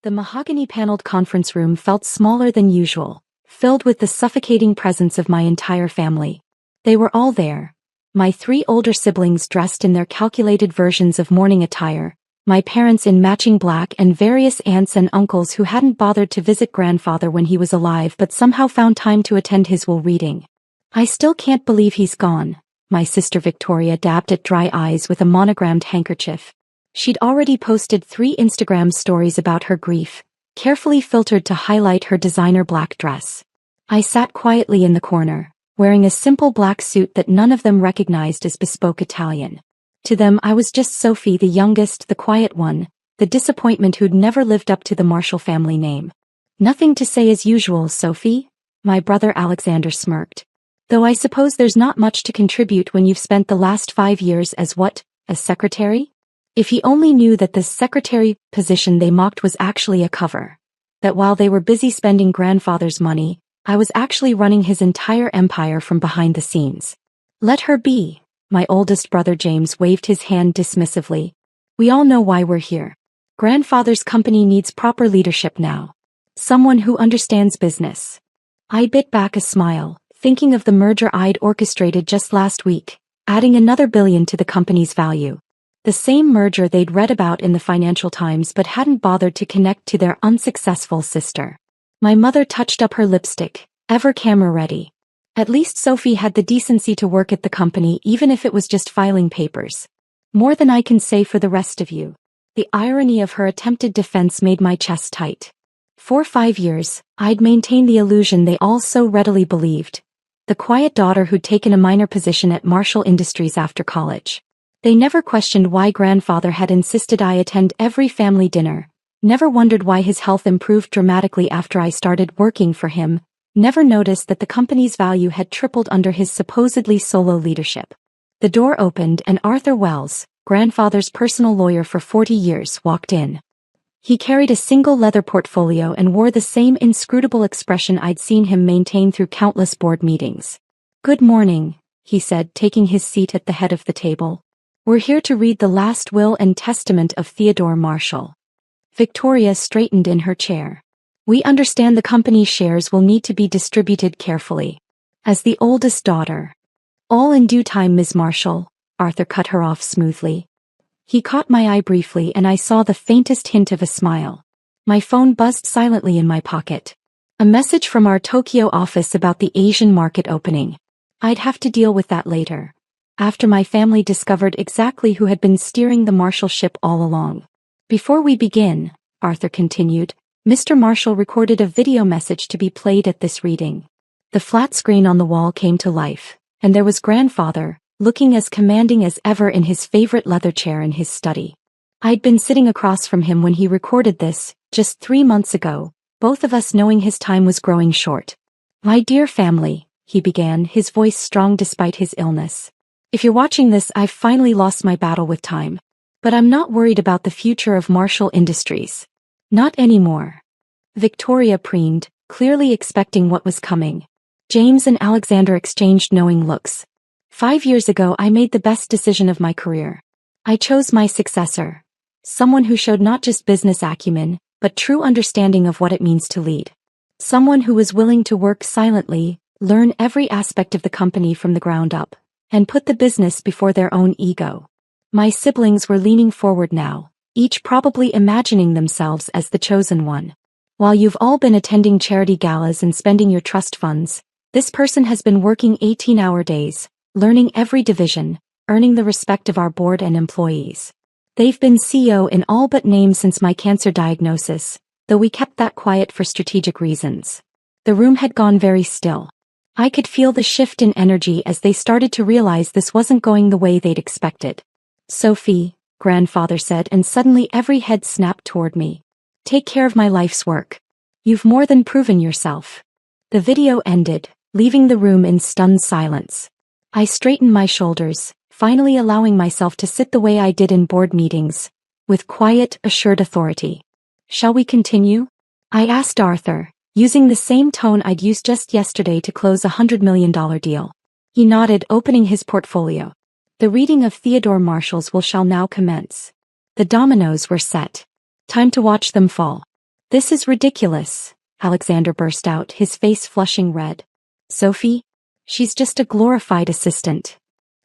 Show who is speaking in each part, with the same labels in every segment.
Speaker 1: The mahogany-paneled conference room felt smaller than usual, filled with the suffocating presence of my entire family. They were all there. My 3 older siblings dressed in their calculated versions of morning attire, my parents in matching black, and various aunts and uncles who hadn't bothered to visit grandfather when he was alive but somehow found time to attend his will reading. I still can't believe he's gone. My sister Victoria dabbed at dry eyes with a monogrammed handkerchief. She'd already posted 3 Instagram stories about her grief, carefully filtered to highlight her designer black dress. I sat quietly in the corner, wearing a simple black suit that none of them recognized as bespoke Italian. To them I was just Sophie, the youngest, the quiet one, the disappointment who'd never lived up to the Marshall family name. Nothing to say as usual, Sophie? My brother Alexander smirked. Though I suppose there's not much to contribute when you've spent the last 5 years as what? As secretary? If he only knew that the secretary position they mocked was actually a cover. That while they were busy spending grandfather's money, I was actually running his entire empire from behind the scenes. Let her be. My oldest brother James waved his hand dismissively. We all know why we're here. Grandfather's company needs proper leadership now. Someone who understands business. I bit back a smile, thinking of the merger I'd orchestrated just last week, adding another $1 billion to the company's value. The same merger they'd read about in the Financial Times but hadn't bothered to connect to their unsuccessful sister. My mother touched up her lipstick, ever camera ready. At least Sophie had the decency to work at the company even if it was just filing papers. More than I can say for the rest of you. The irony of her attempted defense made my chest tight. For 5 years, I'd maintained the illusion they all so readily believed. The quiet daughter who'd taken a minor position at Marshall Industries after college. They never questioned why grandfather had insisted I attend every family dinner, never wondered why his health improved dramatically after I started working for him, never noticed that the company's value had tripled under his supposedly solo leadership. The door opened and Arthur Wells, grandfather's personal lawyer for 40 years, walked in. He carried a single leather portfolio and wore the same inscrutable expression I'd seen him maintain through countless board meetings. "Good morning," he said, taking his seat at the head of the table. "We're here to read the last will and testament of Theodore Marshall." Victoria straightened in her chair. "We understand the company's shares will need to be distributed carefully. As the oldest daughter." "All in due time, Ms. Marshall," Arthur cut her off smoothly. He caught my eye briefly and I saw the faintest hint of a smile. My phone buzzed silently in my pocket. A message from our Tokyo office about the Asian market opening. I'd have to deal with that later. After my family discovered exactly who had been steering the Marshall ship all along. "Before we begin," Arthur continued, "Mr. Marshall recorded a video message to be played at this reading." The flat screen on the wall came to life, and there was grandfather, looking as commanding as ever in his favorite leather chair in his study. I'd been sitting across from him when he recorded this, just 3 months ago, both of us knowing his time was growing short. "My dear family," he began, his voice strong despite his illness. "If you're watching this, I've finally lost my battle with time. But I'm not worried about the future of Marshall Industries. Not anymore." Victoria preened, clearly expecting what was coming. James and Alexander exchanged knowing looks. 5 years ago I made the best decision of my career. I chose my successor. Someone who showed not just business acumen, but true understanding of what it means to lead. Someone who was willing to work silently, learn every aspect of the company from the ground up, and put the business before their own ego. My siblings were leaning forward now, each probably imagining themselves as the chosen one. While you've all been attending charity galas and spending your trust funds, this person has been working 18-hour days, learning every division, earning the respect of our board and employees. They've been CEO in all but name since my cancer diagnosis, though we kept that quiet for strategic reasons. The room had gone very still. I could feel the shift in energy as they started to realize this wasn't going the way they'd expected. "Sophie," grandfather said, and suddenly every head snapped toward me. "Take care of my life's work. You've more than proven yourself." The video ended, leaving the room in stunned silence. I straightened my shoulders, finally allowing myself to sit the way I did in board meetings, with quiet, assured authority. "Shall we continue?" I asked Arthur, using the same tone I'd used just yesterday to close a $100 million deal. He nodded, opening his portfolio. "The reading of Theodore Marshall's will shall now commence." The dominoes were set. Time to watch them fall. This is ridiculous, Alexander burst out, his face flushing red. Sophie? She's just a glorified assistant.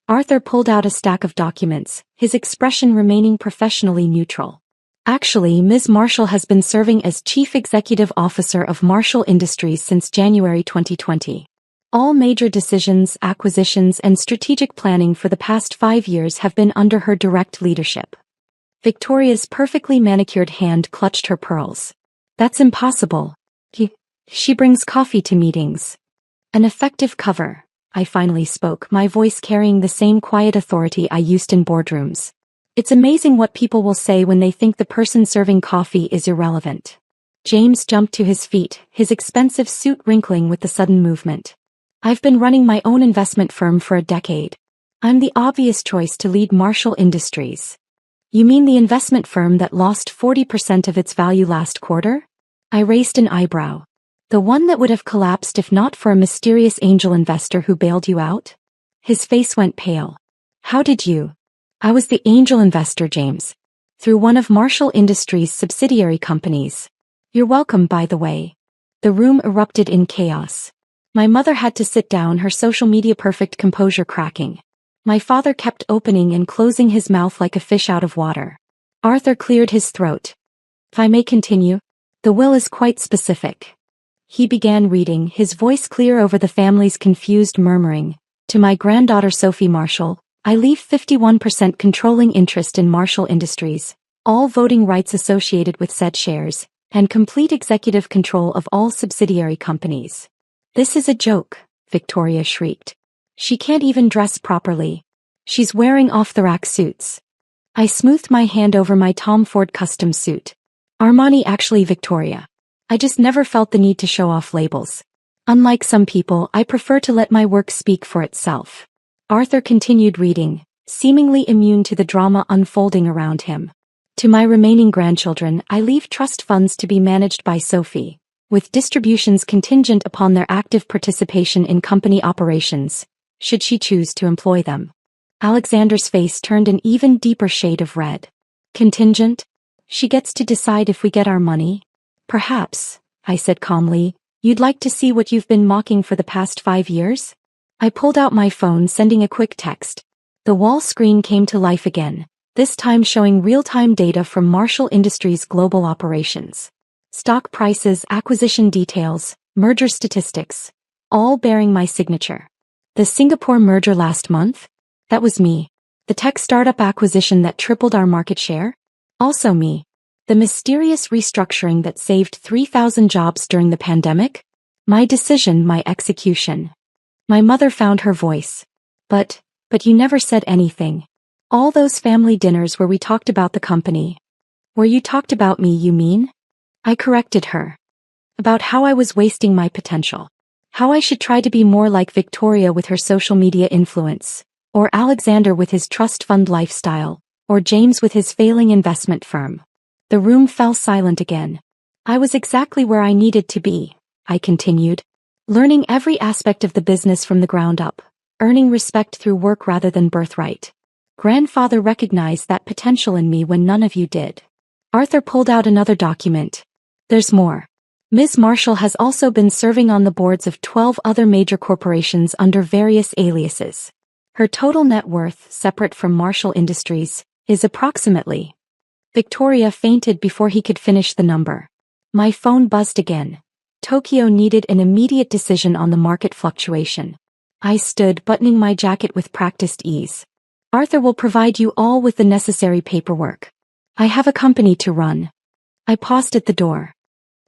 Speaker 1: Arthur pulled out a stack of documents, his expression remaining professionally neutral. Actually, Ms. Marshall has been serving as Chief Executive Officer of Marshall Industries since January 2020. All major decisions, acquisitions, and strategic planning for the past 5 years have been under her direct leadership. Victoria's perfectly manicured hand clutched her pearls. That's impossible. She brings coffee to meetings. An effective cover. I finally spoke, my voice carrying the same quiet authority I used in boardrooms. It's amazing what people will say when they think the person serving coffee is irrelevant. James jumped to his feet, his expensive suit wrinkling with the sudden movement. I've been running my own investment firm for a decade. I'm the obvious choice to lead Marshall Industries. You mean the investment firm that lost 40% of its value last quarter? I raised an eyebrow. The one that would have collapsed if not for a mysterious angel investor who bailed you out? His face went pale. How did you? I was the angel investor, James. Through one of Marshall Industries' subsidiary companies. You're welcome, by the way. The room erupted in chaos. My mother had to sit down, her social media perfect composure cracking. My father kept opening and closing his mouth like a fish out of water. Arthur cleared his throat. If I may continue, the will is quite specific. He began reading, his voice clear over the family's confused murmuring. To my granddaughter Sophie Marshall, I leave 51% controlling interest in Marshall Industries, all voting rights associated with said shares, and complete executive control of all subsidiary companies. This is a joke, Victoria shrieked. She can't even dress properly. She's wearing off-the-rack suits. I smoothed my hand over my Tom Ford custom suit. Armani, actually, Victoria. I just never felt the need to show off labels. Unlike some people, I prefer to let my work speak for itself. Arthur continued reading, seemingly immune to the drama unfolding around him. To my remaining grandchildren, I leave trust funds to be managed by Sophie, with distributions contingent upon their active participation in company operations, should she choose to employ them. Alexander's face turned an even deeper shade of red. Contingent? She gets to decide if we get our money? Perhaps, I said calmly. You'd like to see what you've been mocking for the past 5 years? I pulled out my phone, sending a quick text. The wall screen came to life again, this time showing real-time data from Marshall Industries' global operations. Stock prices, acquisition details, merger statistics, all bearing my signature. The Singapore merger last month? That was me. The tech startup acquisition that tripled our market share? Also me. The mysterious restructuring that saved 3,000 jobs during the pandemic? My decision, my execution. My mother found her voice. But you never said anything. All those family dinners where we talked about the company. Where you talked about me, you mean? I corrected her. About how I was wasting my potential. How I should try to be more like Victoria with her social media influence, or Alexander with his trust fund lifestyle, or James with his failing investment firm. The room fell silent again. I was exactly where I needed to be, I continued. Learning every aspect of the business from the ground up, earning respect through work rather than birthright. Grandfather recognized that potential in me when none of you did. Arthur pulled out another document. There's more. Ms. Marshall has also been serving on the boards of 12 other major corporations under various aliases. Her total net worth, separate from Marshall Industries, is approximately. Victoria fainted before he could finish the number. My phone buzzed again. Tokyo needed an immediate decision on the market fluctuation. I stood, buttoning my jacket with practiced ease. Arthur will provide you all with the necessary paperwork. I have a company to run. I paused at the door.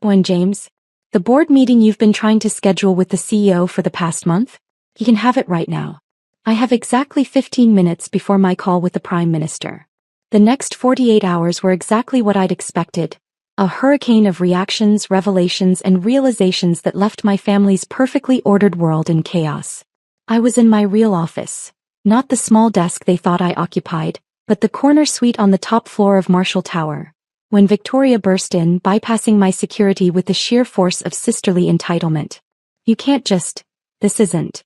Speaker 1: When James? The board meeting you've been trying to schedule with the CEO for the past month? You can have it right now. I have exactly 15 minutes before my call with the Prime Minister. The next 48 hours were exactly what I'd expected. A hurricane of reactions, revelations, and realizations that left my family's perfectly ordered world in chaos. I was in my real office. Not the small desk they thought I occupied, but the corner suite on the top floor of Marshall Tower. When Victoria burst in, bypassing my security with the sheer force of sisterly entitlement. You can't just. This isn't.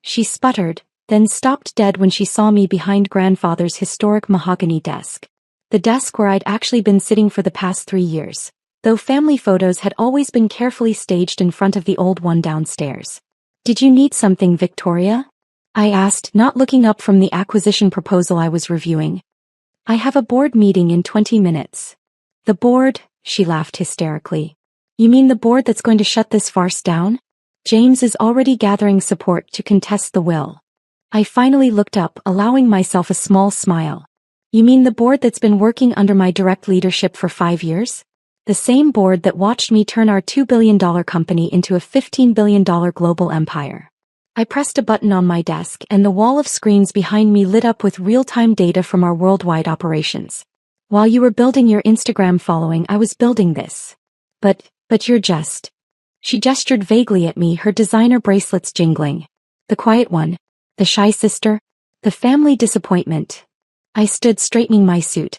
Speaker 1: She sputtered, then stopped dead when she saw me behind grandfather's historic mahogany desk. The desk where I'd actually been sitting for the past 3 years. though family photos had always been carefully staged in front of the old one downstairs. "Did you need something, Victoria?" I asked, not looking up from the acquisition proposal I was reviewing. "I have a board meeting in 20 minutes. "The board?" She laughed hysterically. "You mean the board that's going to shut this farce down? James is already gathering support to contest the will." I finally looked up, allowing myself a small smile. "You mean the board that's been working under my direct leadership for 5 years? The same board that watched me turn our $2 billion company into a $15 billion global empire." I pressed a button on my desk and the wall of screens behind me lit up with real-time data from our worldwide operations. "While you were building your Instagram following, I was building this. But you're just..." She gestured vaguely at me, her designer bracelets jingling. "The quiet one? The shy sister? The family disappointment?" I stood straightening my suit.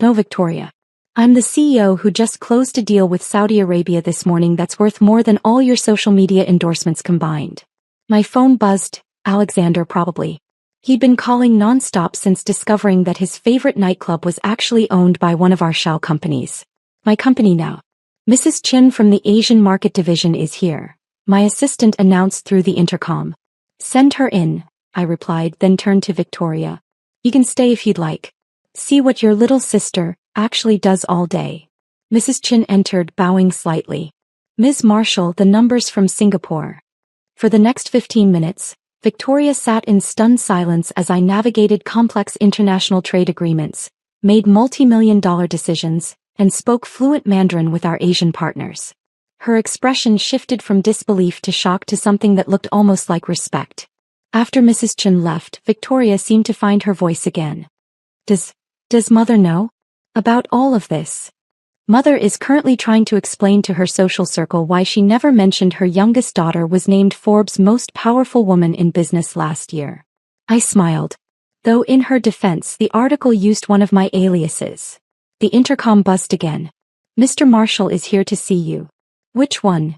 Speaker 1: "No, Victoria. I'm the CEO who just closed a deal with Saudi Arabia this morning that's worth more than all your social media endorsements combined." My phone buzzed. Alexander, probably. He'd been calling non-stop since discovering that his favorite nightclub was actually owned by one of our shell companies. "My company now. Mrs. Chin from the Asian Market Division is here," my assistant announced through the intercom. "Send her in," I replied, then turned to Victoria. "You can stay if you'd like. See what your little sister actually does all day." Mrs. Chin entered, bowing slightly. "Ms. Marshall, the numbers from Singapore." For the next 15 minutes, Victoria sat in stunned silence as I navigated complex international trade agreements, made multi-million-dollar decisions, and spoke fluent Mandarin with our Asian partners. Her expression shifted from disbelief to shock to something that looked almost like respect. After Mrs. Chen left, Victoria seemed to find her voice again. Does Mother know about all of this?" "Mother is currently trying to explain to her social circle why she never mentioned her youngest daughter was named Forbes' most powerful woman in business last year." I smiled. Though in her defense, the article used one of my aliases. The intercom buzzed again. "Mr. Marshall is here to see you." "Which one?"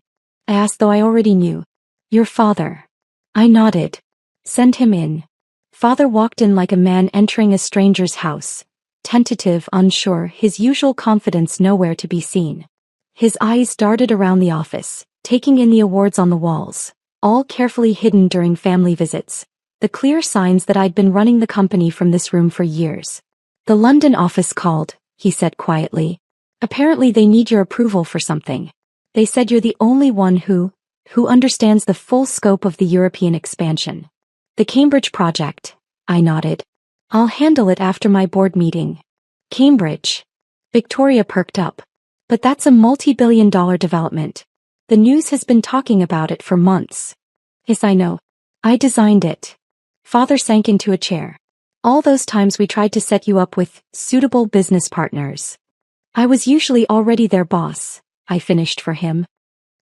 Speaker 1: I asked, though I already knew. "Your father." I nodded. "Send him in." Father walked in like a man entering a stranger's house. Tentative, unsure, his usual confidence nowhere to be seen. His eyes darted around the office, taking in the awards on the walls, all carefully hidden during family visits, the clear signs that I'd been running the company from this room for years. "The London office called," he said quietly. "Apparently they need your approval for something. They said you're the only one who understands the full scope of the European expansion." "The Cambridge project," I nodded. "I'll handle it after my board meeting." "Cambridge?" Victoria perked up. "But that's a multi-billion-dollar development. The news has been talking about it for months." "Yes, I know. I designed it." Father sank into a chair. "All those times we tried to set you up with suitable business partners. I was usually already their boss," I finished for him.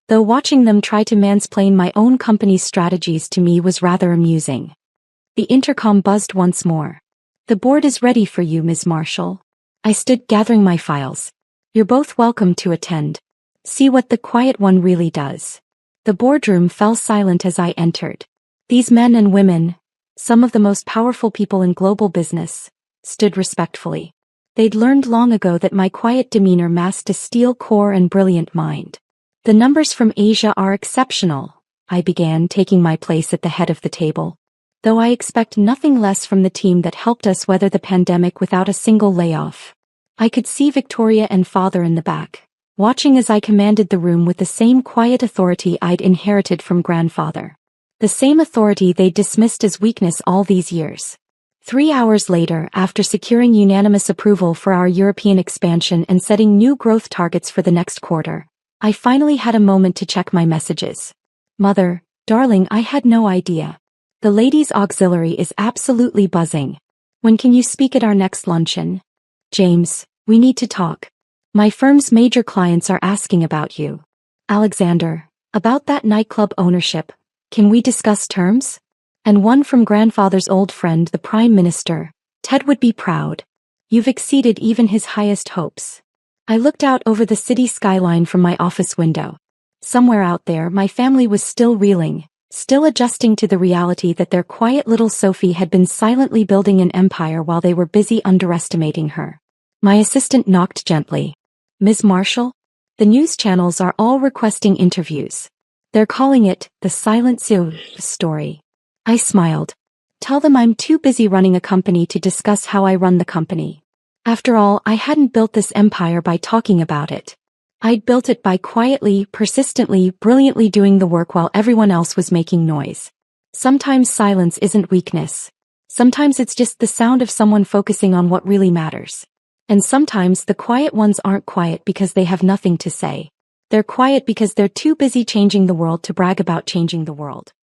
Speaker 1: Though watching them try to mansplain my own company's strategies to me was rather amusing. The intercom buzzed once more. "The board is ready for you, Ms. Marshall." I stood gathering my files. "You're both welcome to attend. See what the quiet one really does." The boardroom fell silent as I entered. These men and women, some of the most powerful people in global business, stood respectfully. They'd learned long ago that my quiet demeanor masked a steel core and brilliant mind. "The numbers from Asia are exceptional," I began, taking my place at the head of the table. "Though I expect nothing less from the team that helped us weather the pandemic without a single layoff." I could see Victoria and Father in the back, watching as I commanded the room with the same quiet authority I'd inherited from grandfather. The same authority they'd dismissed as weakness all these years. 3 hours later, after securing unanimous approval for our European expansion and setting new growth targets for the next quarter, I finally had a moment to check my messages. "Mother, darling, I had no idea. The ladies' auxiliary is absolutely buzzing. When can you speak at our next luncheon? James, we need to talk. My firm's major clients are asking about you. Alexander, about that nightclub ownership, can we discuss terms? And one from grandfather's old friend, the Prime Minister. Ted would be proud. You've exceeded even his highest hopes." I looked out over the city skyline from my office window. Somewhere out there, my family was still reeling, still adjusting to the reality that their quiet little Sophie had been silently building an empire while they were busy underestimating her. My assistant knocked gently. "Ms. Marshall?" The news channels are all requesting interviews. They're calling it the silent story. I smiled. Tell them I'm too busy running a company to discuss how I run the company. After all, I hadn't built this empire by talking about it. I'd built it by quietly, persistently, brilliantly doing the work while everyone else was making noise. Sometimes silence isn't weakness. Sometimes it's just the sound of someone focusing on what really matters. And sometimes the quiet ones aren't quiet because they have nothing to say. They're quiet because they're too busy changing the world to brag about changing the world.